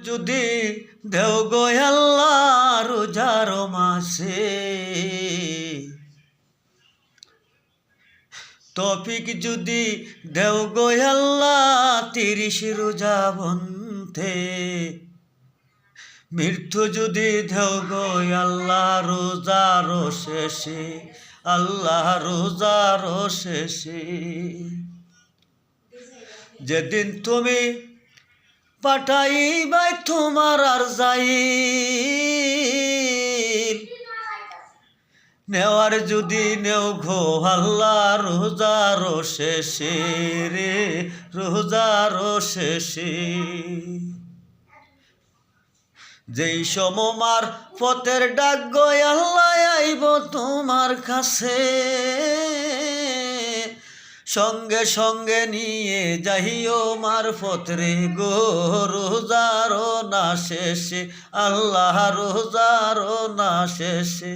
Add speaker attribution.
Speaker 1: যদি দেও গো আল্লাহ রোজার মাসে, তৌফিক যদি দেও গো আল্লাহ 30 রোজা বন্ধে, মৃত্যু যদি দেও গো আল্লাহ রোজার শেষে, আল্লাহ রোজার শেষে। যেদিন তুমি পাঠাইবাই তোমার আর যাই, নেওয়ার যদি নেও গো আল্লাহ রোজার শেষে রে, রোজার শেষে। যেই সমমার পথের ডাক গো আল্লাহ আইব তোমার কাছে, সঙ্গে সঙ্গে নিয়ে যাইও মারফত রে গো রোজার না শেষে, আল্লাহ রোজার না শেষে।